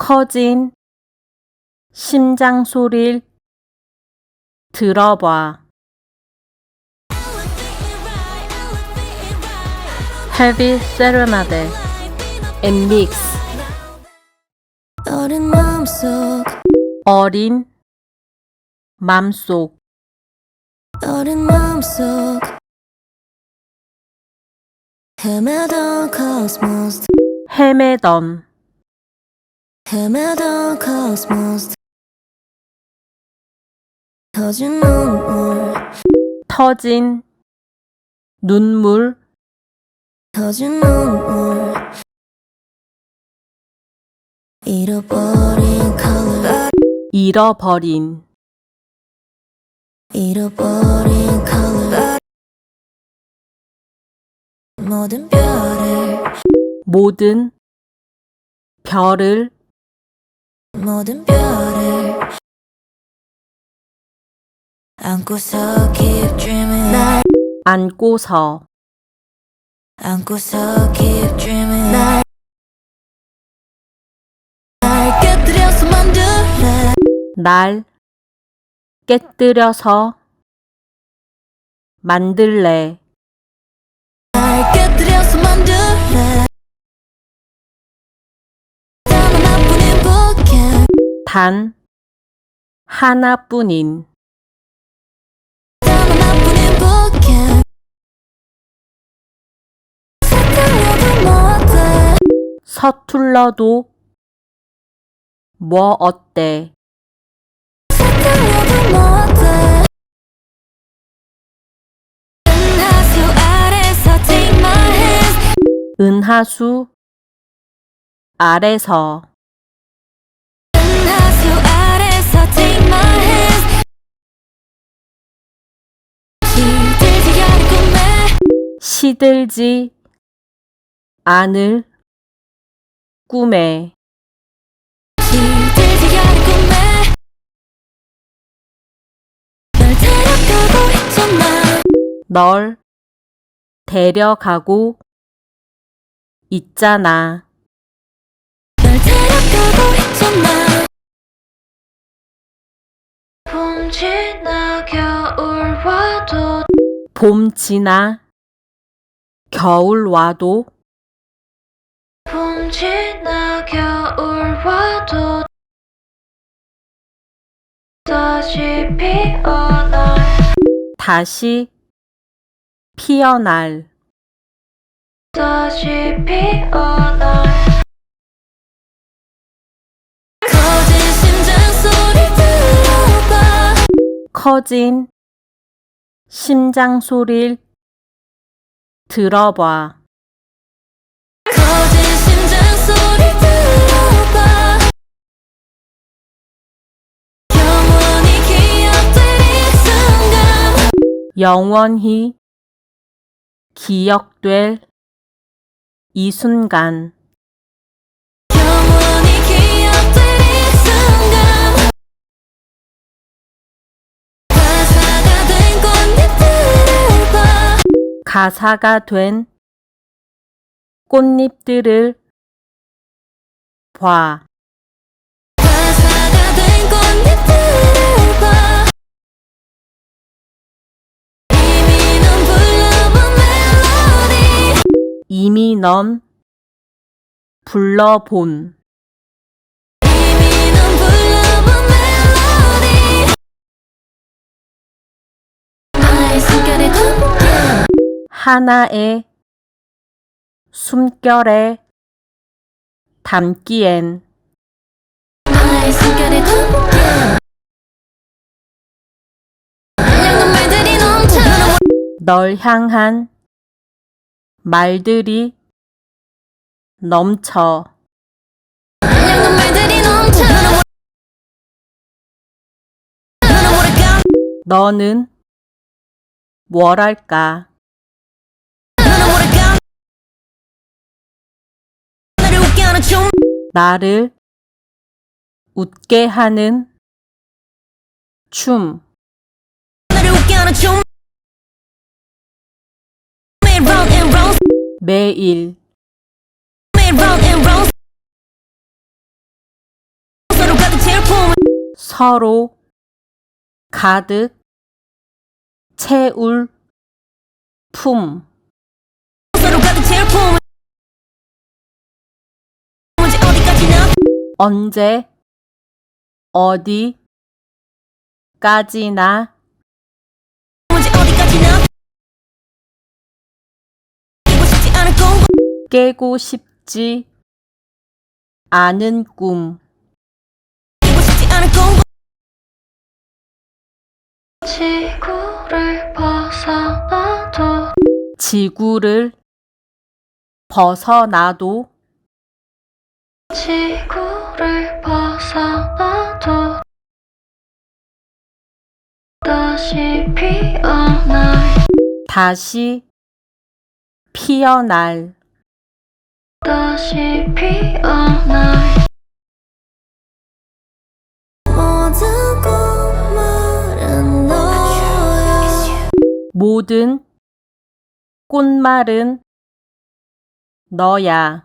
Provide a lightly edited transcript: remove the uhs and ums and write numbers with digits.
커진 심장 소리를 들어봐. Heavy Serenade and Mix. 어린 마음속 어린 맘속 어린 마음속 헤매던 코스모스 헤매던 헤매던 코스모스 터진 눈물 터진 눈물 터진 눈물 잃어버린 color 잃어버린 잃어버린 color 모든 별을 모든 별을 모든 별을 안고서 keep dreaming 날 안고서 안고서 keep dreaming 날 깨뜨려서 만들래 날 깨뜨려서 만들래. 날 깨뜨려서 만들래 단 하나뿐인 서툴러도 뭐 어때? 은하수 아래서 시들지 않을 꿈에 널 데려가고 있잖아. 봄 지나 겨울 와도 봄 지나 겨울 와도 봄 지나 겨울 와도 다시 피어날 다시 피어날 다시 피어날 커진 심장 소리 들어봐 커진 심장 소리를 들어봐. 커진 심장 소리 들어봐 영원히 기억될 이 순간 영원히 기억될 이 순간 영원히 기억될 이 순간 가사가 된 꽃잎들을 봐 가사가 된 꽃잎들을 봐. 가사가 된 꽃잎들을 봐 이미 넌 불러본 멜로디 이미 넌 불러본 이미 넌 불러본 멜로디 나의 숨결에 덮여 하나의 숨결에 담기엔 나의 숨결에 덮여 향한 말들이 넘쳐 널 향한 말들이 넘쳐 향한 말들이 넘쳐 너는 뭐랄까 나를 웃게 하는 춤 나를 웃게 하는 춤 나를 웃게 하는 춤 매일 rock and roll 매일 매일 rock and roll 서로 가득 채울 품 서로 가득 채울 품을 언제 어디까지나 언제 어디까지나 언제 어디까지나 깨고 싶지 않은 꿈 깨고 싶지 않은 꿈 깨고 싶지 않은 꿈 지구를 벗어나도 지구를 벗어나도 지구를 벗어나도 다시 피어날 다시 피어날 다시 피어날 모든 꽃말은 너야 모든 꽃말은 너야